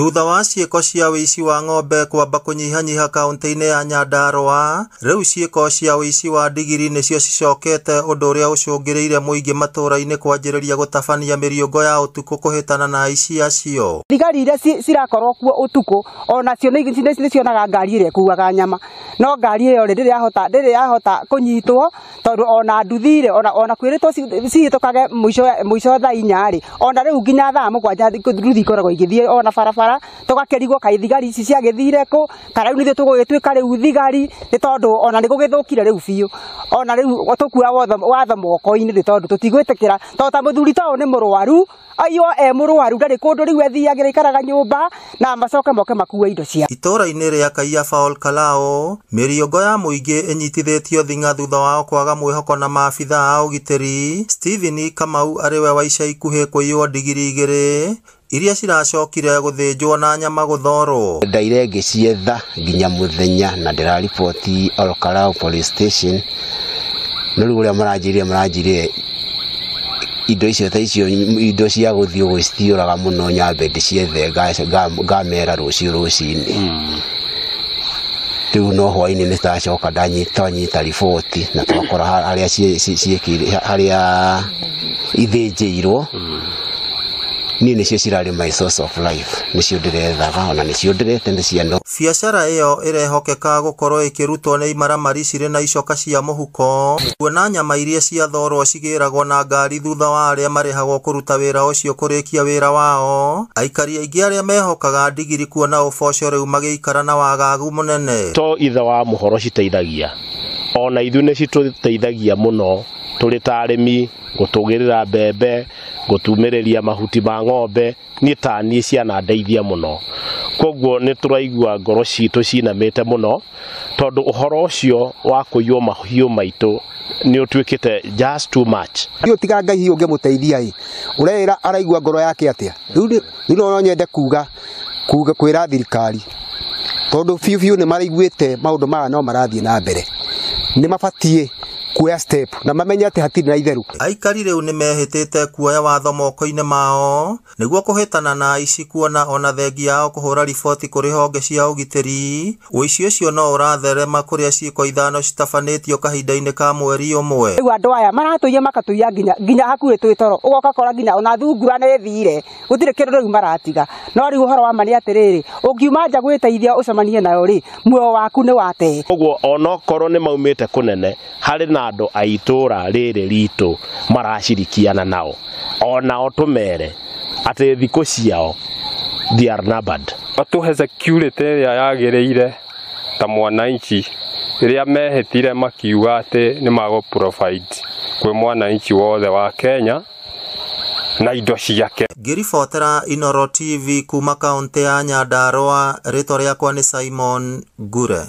Thutha wa ciĩko cia wĩici wa ng'ombe kwamba kũnyihanyiha kaunti-inĩ ya Nyandarua, rĩu ciĩko cia wĩici wa ndigiri nĩcio cicokete ũndũ ũrĩa ũcũngĩrĩire mũingĩ matũũra-inĩ kwanjĩrĩria gũtabania mĩriũngo ya ũtukũ kũhĩtana na aici acio. Thigari iria cirakorwo kuo ũtukũ onacio nĩcionaga ngari ĩrĩa ĩkuaga nyama, no ngari ĩyo ndĩrĩ yahota kũnyitwo tondũ ona nduthi ona kwĩrĩtwo cihĩtũkage mũico thaa 4 ona rĩu nginya thaa 7 nduthi ikoragwo igĩthiĩ ona barabara tũgakerigwo kaĩ thigari ici ciagĩthire kũ kana rĩu nĩthuĩ tũgũgĩtuĩka rĩu thigari nĩ tondũ ona nĩgũgĩthũkire rĩu biũ ona rĩu tũkua watho moko-inĩ nĩ tondũ tũtigwĩtĩkĩra tondũ ta mũthuri ta ũyũ nĩ mũrwaru ayo mũrwaru ndarĩ kũndũ rĩu athiagĩra ikaraga nyũmba na macoke moke makue indo cia. Itũũra-inĩ rĩa Kaiaba Ol Kalou, mĩriũngo ya mũingĩ ĩnyitithĩtio thing'a thutha wao kwaga mwĩhoko na maabithaa a ũgitĩri. Stephen Kamau arĩwe wa ica ikuhĩ kũiywo ndigiri 2 iria ciracokire gũthĩnjwo na nyama gũthorwo. Ndaire ngĩcietha nginya mũthenya na ndĩrariboti Ol Kalou police station. No rĩu ũrĩa maranjĩrire indo icio ta icio indo cia gũthiĩ gũcitiũraga mũno nyambe ndĩciethe ngamera rũciinĩ. Rĩu no hwainĩ nĩtacoka ndanyita riboti na twakora harĩa ithĩnjĩirwo. Niĩ nĩcio cirarĩ my source of life, nĩcio ndĩrethaga ona nĩcio ndĩrete nĩ ciano. Biacara ĩyo ĩrehokeka gũkorwo ĩkĩrutwo nĩ imaramari cirĩ na icoka cia mũhuko, kuona nyama iria ciathorwo cigĩragwo na ngari thutha wa arĩa marĩhagwo kũruta wĩra ũcio kũrĩkia wĩra wao. Aikari aingĩ arĩa mehokaga ndigiri kuona ũboco rĩu magĩikara na wagagu mũnene. To ithe wa mũhoro citeithagia ona ithuĩ nĩ citũteithagia mũno tũrĩ ta arĩmi gũtũgĩrĩra mbembe gũtumĩrĩria mahuti ma ng'ombe niĩ ta niĩ ciana ndeithia mũno. Koguo nĩ tũraigua ngoro citũ cinamĩte mũno tondũ ũhoro ũcio wa kũiywo mahiũ maitũ nĩ ũtuĩkĩte just too much. Nĩ ũtiga Ngai ũngĩmũteithia ũrera araigua ngoro yake atĩa. Rĩu no nyende kuga kwĩra thirikari tondũ biũ nĩ maraiguĩte maũndũ maya no marathiĩ na mbere, nĩ mabatiĩ kuoya step na mamenye atĩ hatirĩ na itherũ. Aikari rĩu nĩ mehĩtĩte kuoya watho moko-inĩ mao nĩguo kũhĩtana na aici, kuona ona thengia yao kũhũra riboti kũrĩ honge cia ũgitĩri. Ũici ũcio no ũratherema kũrĩa ciĩko 5 citabanĩtio kahinda-inĩ ka mweri ũmwe. Rĩu andũ aya maratũiya makatũiya nginya hakuhĩ twĩ toro, ũgoka kora nginya ona thungura nĩ thire gũtirĩ kĩndũ rĩu maratiga. No rĩu ũhoro wa mani atĩrĩrĩ, ũngiuma nja gwĩteithia ũcemanie nayo rĩ muoyo waku nĩ wate. Koguo onokorwo nĩ maumĩte kũnene harĩ na andũ a itũũra rĩrĩ ritũ maracirikiana nao onao tũmere atĩ thikũ ciao they are numbered. Atuhe security ĩrĩa yagĩrĩire ta mwananchi rĩrĩa mehĩtire makiuga atĩ nĩ mago provide kwĩ mwananchi wothe wa Kenya na indo ciake. Ngĩribotera Inooro TV kuma kaunti ya Nyandarua, rĩtwa rĩakwa nĩ Simon Ngure.